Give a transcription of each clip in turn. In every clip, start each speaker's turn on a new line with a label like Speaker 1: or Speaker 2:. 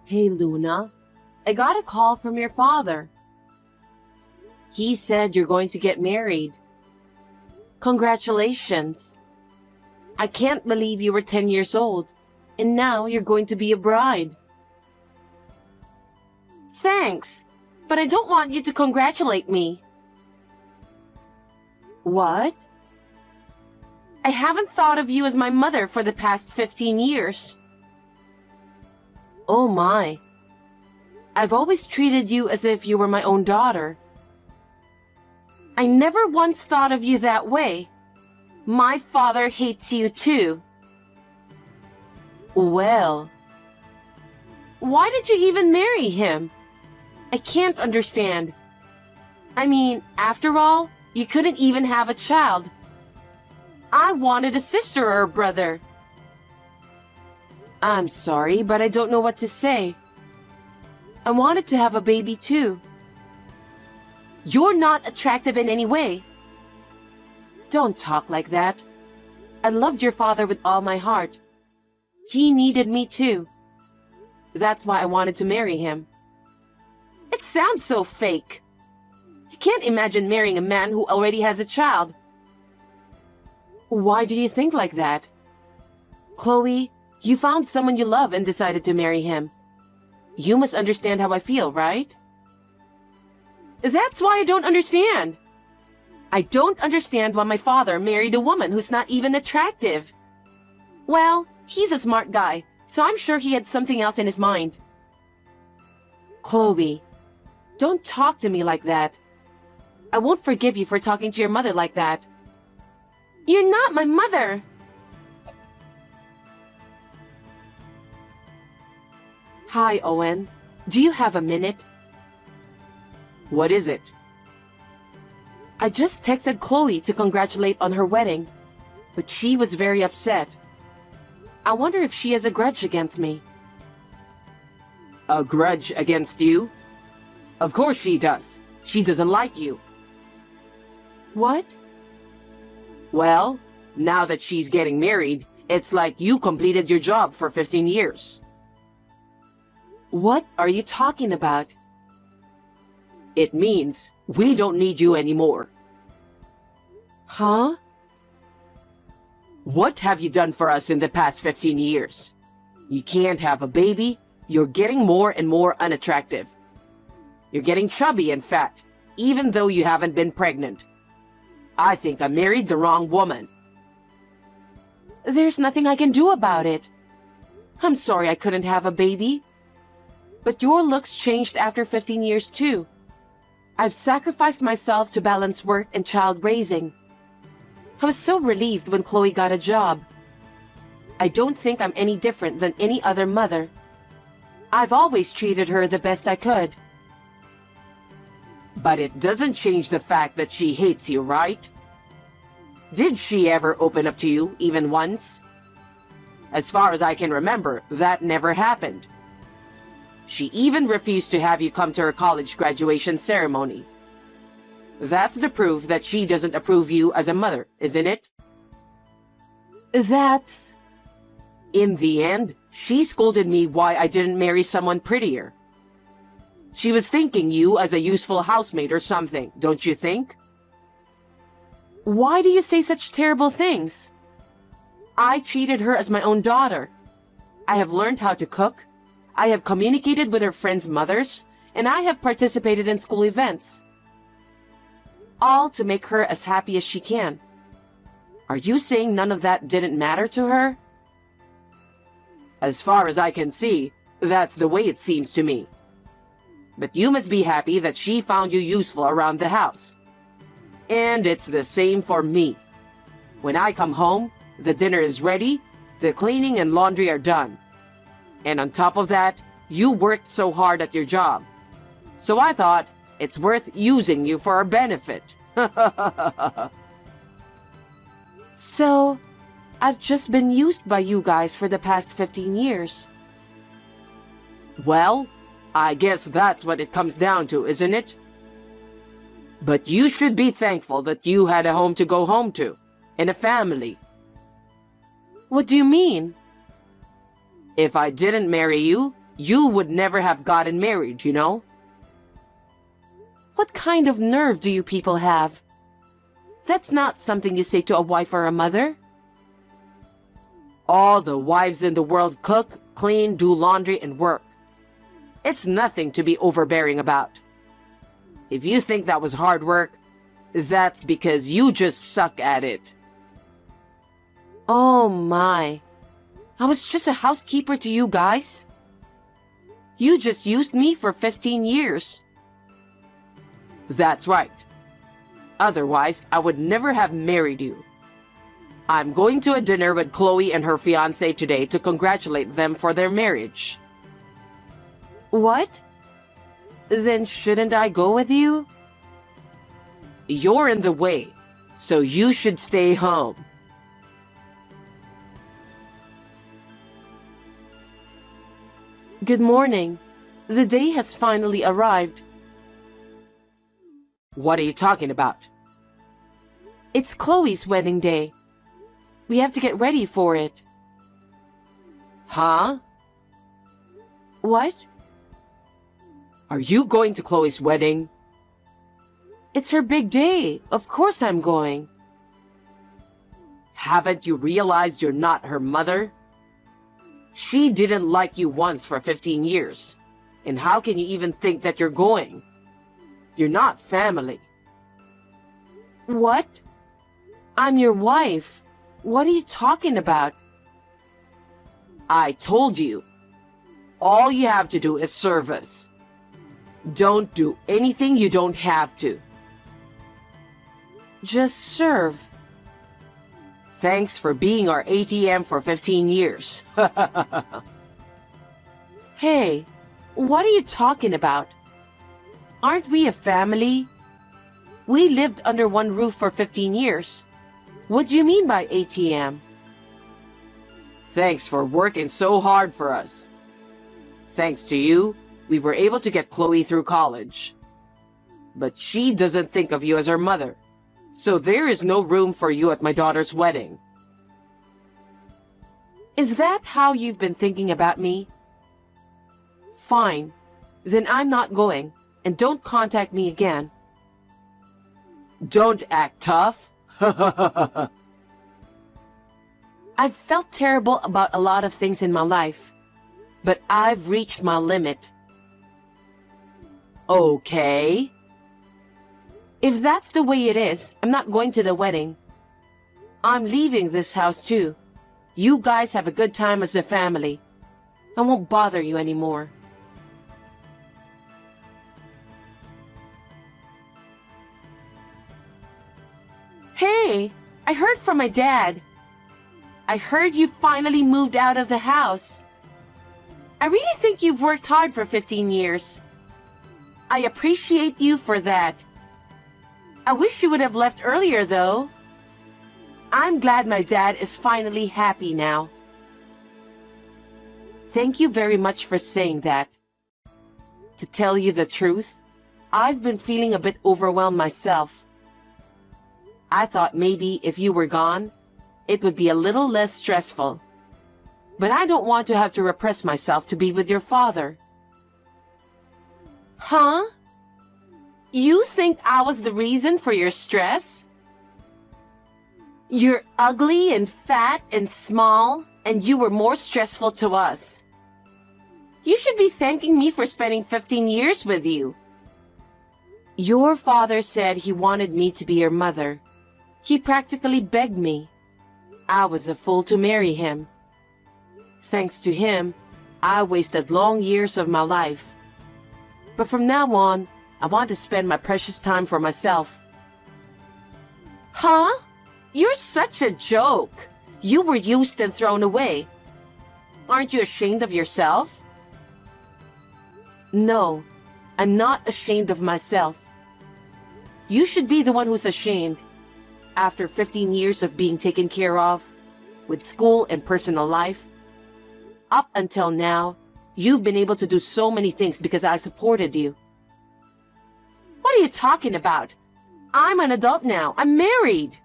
Speaker 1: Hey, Luna. I got a call from your father. He said you're going to get married. Congratulations. I can't believe you were 10 years old, and now you're going to be a bride. Thanks, but I don't want you to congratulate me. What? I haven't thought of you as my mother for the past 15 years. Oh my. I've always treated you as if you were my own daughter. I never once thought of you that way. My father hates you too. Well, why did you even marry him? I can't understand. I mean, after all, you couldn't even have a child. I wanted a sister or a brother. I'm sorry, but I don't know what to say. I wanted to have a baby too. You're not attractive in any way. Don't talk like that. I loved your father with all my heart. He needed me too. That's why I wanted to marry him. It sounds so fake. I can't imagine marrying a man who already has a child. Why do you think like that? Chloe, you found someone you love and decided to marry him. You must understand how I feel, right? That's why I don't understand. I don't understand why my father married a woman who's not even attractive. Well, he's a smart guy, so I'm sure he had something else in his mind. Chloe, don't talk to me like that. I won't forgive you for talking to your mother like that. You're not my mother. Hi, Owen. Do you have a minute? What is it? I just texted Chloe to congratulate on her wedding, but she was very upset. I wonder if she has a grudge against me. A grudge against you? Of course she does. She doesn't like you. What? Well, now that she's getting married, it's like you completed your job for 15 years. What are you talking about? It means we don't need you anymore. Huh? What have you done for us in the past 15 years? You can't have a baby. You're getting more and more unattractive. You're getting chubby and fat, even though you haven't been pregnant. I think I married the wrong woman. There's nothing I can do about it. I'm sorry I couldn't have a baby. But your looks changed after 15 years too. I've sacrificed myself to balance work and child raising. I was so relieved when Chloe got a job. I don't think I'm any different than any other mother. I've always treated her the best I could. But it doesn't change the fact that she hates you, right? Did she ever open up to you, even once? As far as I can remember, that never happened. She even refused to have you come to her college graduation ceremony. That's the proof that she doesn't approve you as a mother, isn't it? That's... In the end, she scolded me why I didn't marry someone prettier. She was thinking you as a useful housemate or something, don't you think? Why do you say such terrible things? I treated her as my own daughter. I have learned how to cook. I have communicated with her friends' mothers, and I have participated in school events. All to make her as happy as she can. Are you saying none of that didn't matter to her? As far as I can see, that's the way it seems to me. But you must be happy that she found you useful around the house. And it's the same for me. When I come home, the dinner is ready, the cleaning and laundry are done. And on top of that, you worked so hard at your job. So I thought it's worth using you for our benefit. So, I've just been used by you guys for the past 15 years. Well, I guess that's what it comes down to, isn't it? But you should be thankful that you had a home to go home to, and a family. What do you mean? If I didn't marry you, you would never have gotten married, you know? What kind of nerve do you people have? That's not something you say to a wife or a mother. All the wives in the world cook, clean, do laundry, and work. It's nothing to be overbearing about. If you think that was hard work, that's because you just suck at it. Oh my. I was just a housekeeper to you guys. You just used me for 15 years. That's right. Otherwise, I would never have married you. I'm going to a dinner with Chloe and her fiancé today to congratulate them for their marriage. What? Then shouldn't I go with you? You're in the way, so you should stay home. Good morning. The day has finally arrived. What are you talking about? It's Chloe's wedding day. We have to get ready for it. Huh? What? Are you going to Chloe's wedding? It's her big day. Of course I'm going. Haven't you realized you're not her mother? She didn't like you once for 15 years. And how can you even think that you're going? You're not family. What? I'm your wife. What are you talking about? I told you. All you have to do is serve us. Don't do anything you don't have to. Just serve. Thanks for being our ATM for 15 years. Hey, what are you talking about? Aren't we a family? We lived under one roof for 15 years. What do you mean by ATM? Thanks for working so hard for us. Thanks to you, we were able to get Chloe through college. But she doesn't think of you as her mother, so there is no room for you at my daughter's wedding. Is that how you've been thinking about me? Fine. Then I'm not going, and don't contact me again. Don't act tough. I've felt terrible about a lot of things in my life, but I've reached my limit. Okay. If that's the way it is, I'm not going to the wedding. I'm leaving this house too. You guys have a good time as a family. I won't bother you anymore. Hey, I heard from my dad. I heard you finally moved out of the house. I really think you've worked hard for 15 years. I appreciate you for that. I wish you would have left earlier, though. I'm glad my dad is finally happy now. Thank you very much for saying that. To tell you the truth, I've been feeling a bit overwhelmed myself. I thought maybe if you were gone, it would be a little less stressful. But I don't want to have to repress myself to be with your father. Huh? You think I was the reason for your stress? You're ugly and fat and small, and you were more stressful to us. You should be thanking me for spending 15 years with you. Your father said he wanted me to be your mother. He practically begged me. I was a fool to marry him. Thanks to him, I wasted long years of my life. But from now on, I want to spend my precious time for myself. Huh? You're such a joke. You were used and thrown away. Aren't you ashamed of yourself? No, I'm not ashamed of myself. You should be the one who's ashamed. After 15 years of being taken care of, with school and personal life, up until now, you've been able to do so many things because I supported you. What are you talking about? I'm an adult now. I'm married.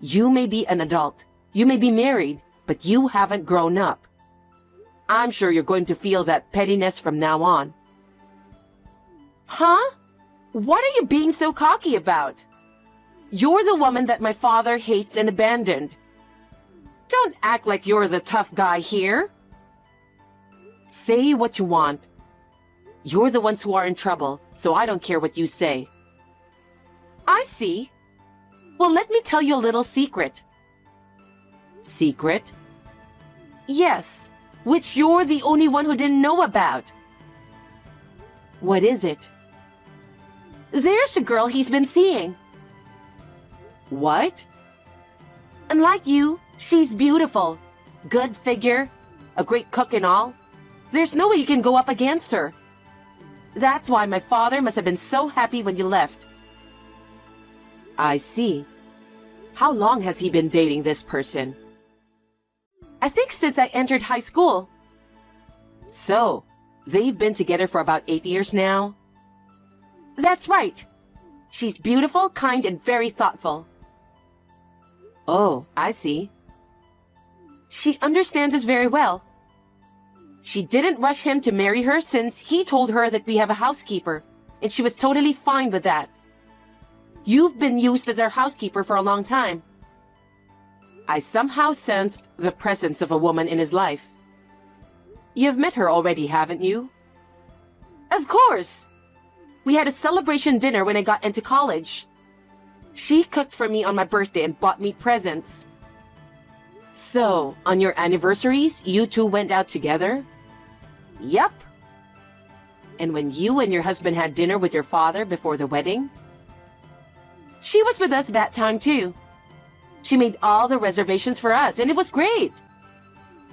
Speaker 1: You may be an adult. You may be married, but you haven't grown up. I'm sure you're going to feel that pettiness from now on. Huh? What are you being so cocky about? You're the woman that my father hates and abandoned. Don't act like you're the tough guy here. Say what you want. You're the ones who are in trouble, so I don't care what you say. I see. Well, let me tell you a little secret. Secret? Yes, which you're the only one who didn't know about. What is it? There's a girl he's been seeing. What? And like you, she's beautiful, good figure, a great cook and all. There's no way you can go up against her. That's why my father must have been so happy when you left. I see. How long has he been dating this person? I think since I entered high school. So, they've been together for about 8 years now? That's right. She's beautiful, kind, and very thoughtful. Oh, I see. She understands us very well. She didn't rush him to marry her since he told her that we have a housekeeper, and she was totally fine with that. You've been used as our housekeeper for a long time. I somehow sensed the presence of a woman in his life. You've met her already, haven't you? Of course! We had a celebration dinner when I got into college. She cooked for me on my birthday and bought me presents. So, on your anniversaries, you two went out together? Yep. And when you and your husband had dinner with your father before the wedding? She was with us that time too. She made all the reservations for us, and it was great.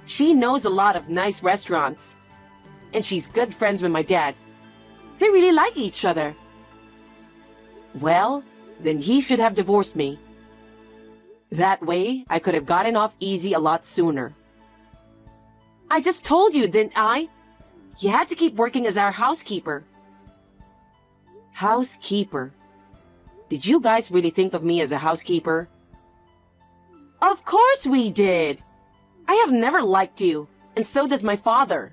Speaker 1: She knows a lot of nice restaurants. And she's good friends with my dad. They really like each other. Well, then he should have divorced me. That way, I could have gotten off easy a lot sooner. I just told you, didn't I? You had to keep working as our housekeeper. Housekeeper? Did you guys really think of me as a housekeeper? Of course we did! I have never liked you, and so does my father.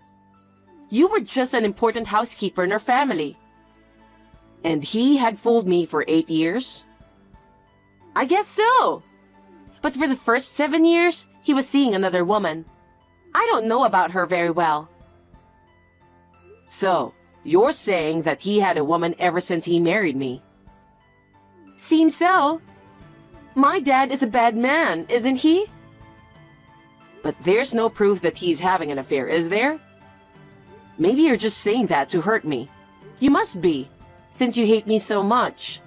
Speaker 1: You were just an important housekeeper in our family. And he had fooled me for 8 years? I guess so. But for the first 7 years, he was seeing another woman. I don't know about her very well. So, you're saying that he had a woman ever since he married me? Seems so. My dad is a bad man, isn't he? But there's no proof that he's having an affair, is there? Maybe you're just saying that to hurt me. You must be, since you hate me so much.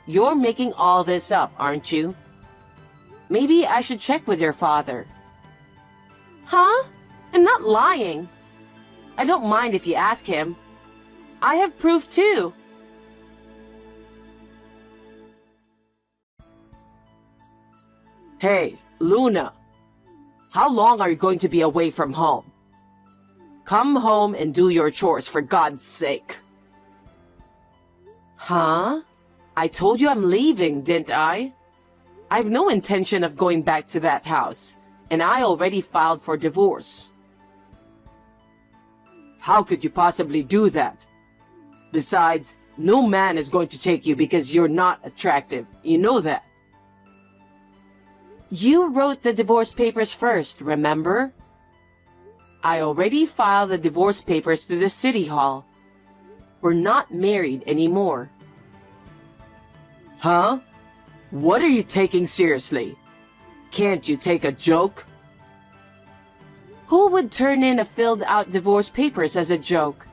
Speaker 1: You're making all this up, aren't you? Maybe I should check with your father. Huh? I'm not lying. I don't mind if you ask him. I have proof too. Hey, Luna. How long are you going to be away from home? Come home and do your chores, for God's sake. Huh? I told you I'm leaving, didn't I? I've no intention of going back to that house, and I already filed for divorce. How could you possibly do that? Besides, no man is going to take you because you're not attractive. You know that. You wrote the divorce papers first, remember? I already filed the divorce papers to the city hall. We're not married anymore. Huh? What are you taking seriously? Can't you take a joke? Who would turn in a filled-out divorce papers as a joke?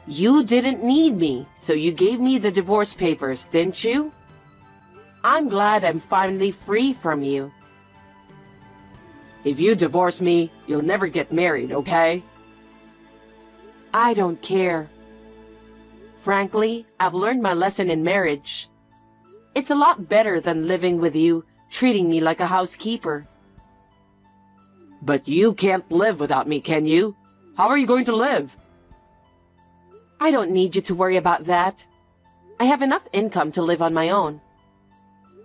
Speaker 1: You didn't need me, so you gave me the divorce papers, didn't you? I'm glad I'm finally free from you. If you divorce me, you'll never get married, okay? I don't care. Frankly, I've learned my lesson in marriage. It's a lot better than living with you, treating me like a housekeeper. But you can't live without me, can you? How are you going to live? I don't need you to worry about that. I have enough income to live on my own.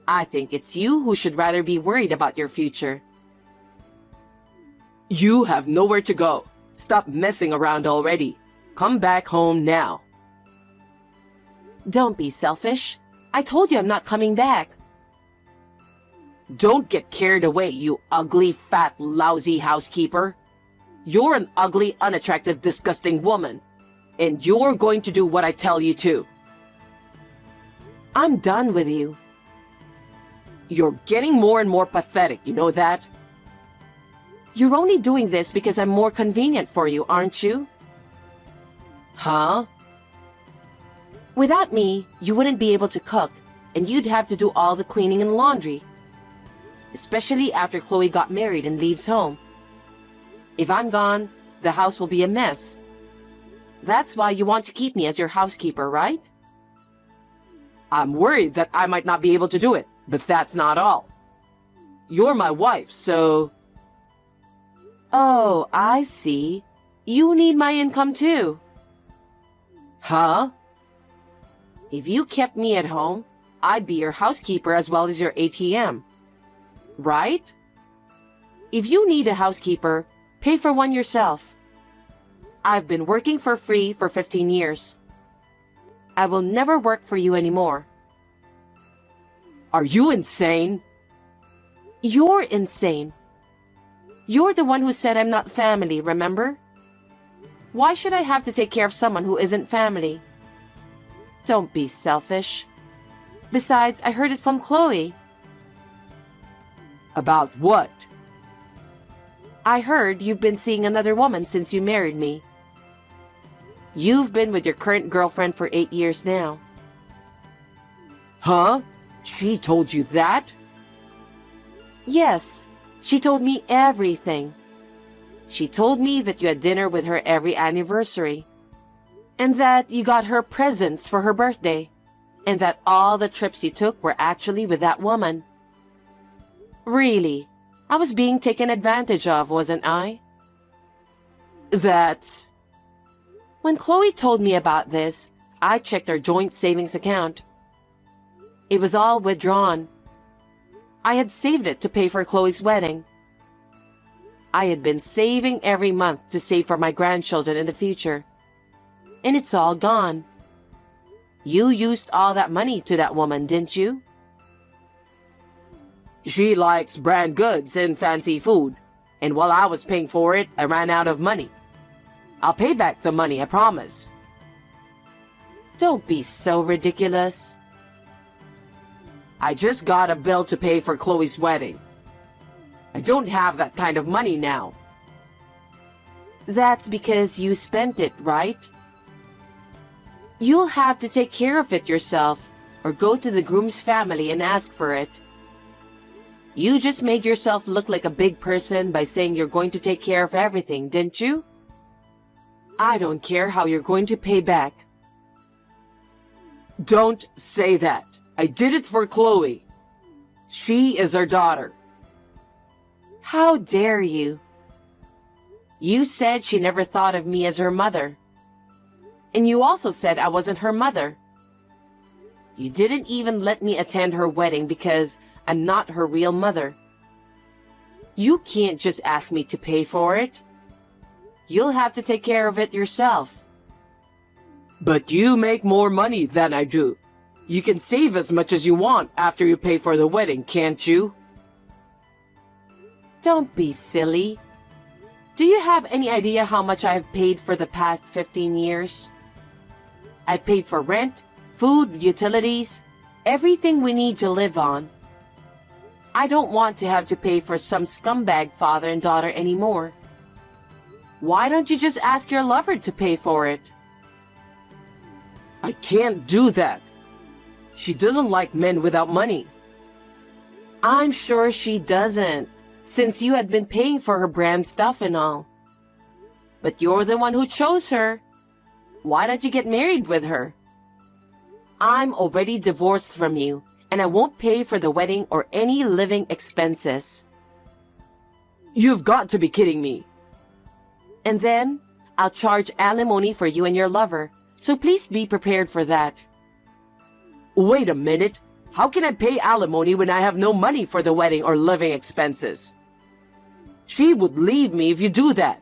Speaker 1: I think it's you who should rather be worried about your future. You have nowhere to go. Stop messing around already. Come back home now. Don't be selfish. I told you I'm not coming back. Don't get carried away, you ugly, fat, lousy housekeeper. You're an ugly, unattractive, disgusting woman. And you're going to do what I tell you to. I'm done with you. You're getting more and more pathetic, you know that? You're only doing this because I'm more convenient for you, aren't you? Huh? Without me, you wouldn't be able to cook, and you'd have to do all the cleaning and laundry. Especially after Chloe got married and leaves home. If I'm gone, the house will be a mess. That's why you want to keep me as your housekeeper, right? I'm worried that I might not be able to do it, but that's not all. You're my wife, so... Oh, I see. You need my income too. Huh? If you kept me at home, I'd be your housekeeper as well as your ATM. Right? If you need a housekeeper, pay for one yourself. I've been working for free for 15 years. I will never work for you anymore. Are you insane? You're insane. You're the one who said I'm not family, remember? Why should I have to take care of someone who isn't family? Don't be selfish. Besides, I heard it from Chloe. About what? I heard you've been seeing another woman since you married me. You've been with your current girlfriend for 8 years now. Huh? She told you that? Yes, she told me everything. She told me that you had dinner with her every anniversary, and that you got her presents for her birthday, and that all the trips you took were actually with that woman. Really, I was being taken advantage of, wasn't I? That's... When Chloe told me about this, I checked our joint savings account. It was all withdrawn. I had saved it to pay for Chloe's wedding. I had been saving every month to save for my grandchildren in the future. And it's all gone. You used all that money to that woman, didn't you? She likes brand goods and fancy food. And while I was paying for it, I ran out of money. I'll pay back the money, I promise. Don't be so ridiculous. I just got a bill to pay for Chloe's wedding. I don't have that kind of money now. That's because you spent it, right? You'll have to take care of it yourself, or go to the groom's family and ask for it. You just made yourself look like a big person by saying you're going to take care of everything, didn't you? I don't care how you're going to pay back. Don't say that. I did it for Chloe. She is our daughter. How dare you? You said she never thought of me as her mother. And you also said I wasn't her mother. You didn't even let me attend her wedding because I'm not her real mother. You can't just ask me to pay for it. You'll have to take care of it yourself. But you make more money than I do. You can save as much as you want after you pay for the wedding, can't you? Don't be silly. Do you have any idea how much I have paid for the past 15 years? I've paid for rent, food, utilities, everything we need to live on. I don't want to have to pay for some scumbag father and daughter anymore. Why don't you just ask your lover to pay for it? I can't do that. She doesn't like men without money. I'm sure she doesn't, since you had been paying for her brand stuff and all. But you're the one who chose her. Why don't you get married with her? I'm already divorced from you, and I won't pay for the wedding or any living expenses. You've got to be kidding me. And then, I'll charge alimony for you and your lover, so please be prepared for that. Wait a minute. How can I pay alimony when I have no money for the wedding or living expenses? She would leave me if you do that.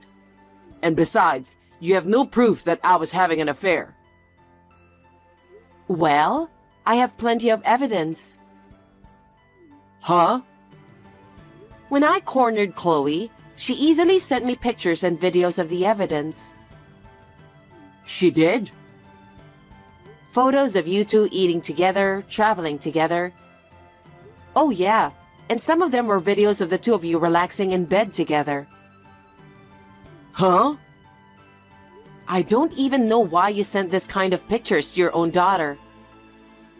Speaker 1: And besides, you have no proof that I was having an affair. Well, I have plenty of evidence. Huh? When I cornered Chloe, she easily sent me pictures and videos of the evidence. She did? Photos of you two eating together, traveling together. Oh yeah, and some of them were videos of the two of you relaxing in bed together. Huh? I don't even know why you sent this kind of pictures to your own daughter.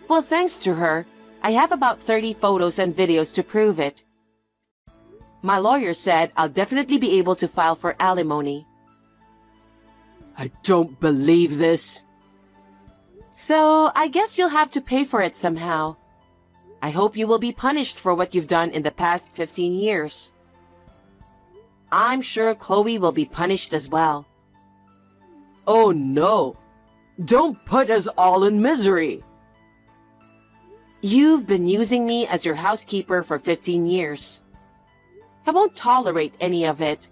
Speaker 1: Well, thanks to her, I have about 30 photos and videos to prove it. My lawyer said I'll definitely be able to file for alimony. I don't believe this. So, I guess you'll have to pay for it somehow. I hope you will be punished for what you've done in the past 15 years. I'm sure Chloe will be punished as well. Oh no! Don't put us all in misery! You've been using me as your housekeeper for 15 years. I won't tolerate any of it.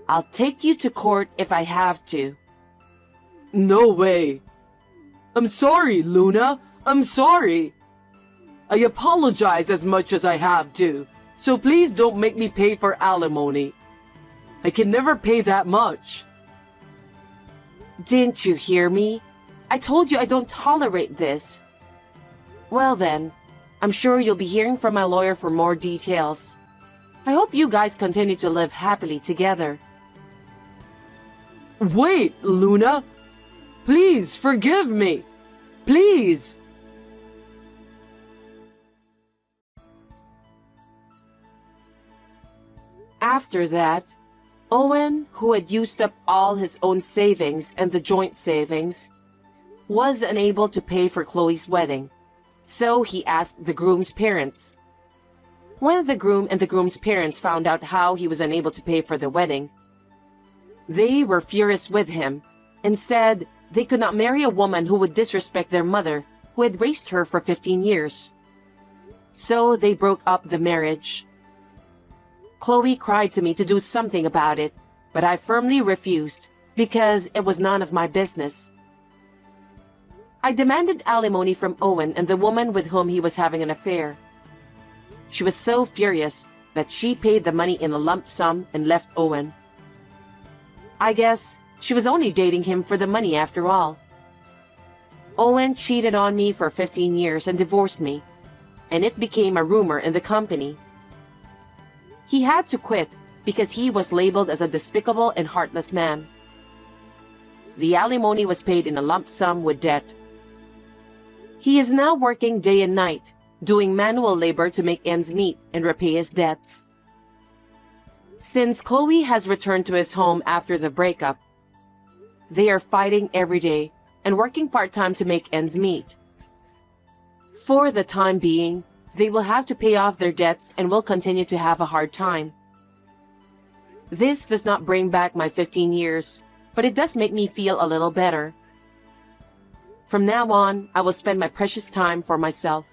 Speaker 1: I'll take you to court if I have to. No way! I'm sorry, Luna. I'm sorry. I apologize as much as I have to, so please don't make me pay for alimony. I can never pay that much. Didn't you hear me? I told you I don't tolerate this. Well then, I'm sure you'll be hearing from my lawyer for more details. I hope you guys continue to live happily together. Wait, Luna! Please forgive me! Please! After that, Owen, who had used up all his own savings and the joint savings, was unable to pay for Chloe's wedding, so he asked the groom's parents. When the groom and the groom's parents found out how he was unable to pay for the wedding, they were furious with him and said they could not marry a woman who would disrespect their mother, who had raised her for 15 years. So they broke up the marriage. Chloe cried to me to do something about it, but I firmly refused because it was none of my business. I demanded alimony from Owen and the woman with whom he was having an affair. She was so furious that she paid the money in a lump sum and left Owen. I guess she was only dating him for the money after all. Owen cheated on me for 15 years and divorced me, and it became a rumor in the company. He had to quit because he was labeled as a despicable and heartless man. The alimony was paid in a lump sum with debt. He is now working day and night, doing manual labor to make ends meet and repay his debts. Since Chloe has returned to his home after the breakup, they are fighting every day and working part-time to make ends meet. For the time being, they will have to pay off their debts and will continue to have a hard time. This does not bring back my 15 years, but it does make me feel a little better. From now on, I will spend my precious time for myself.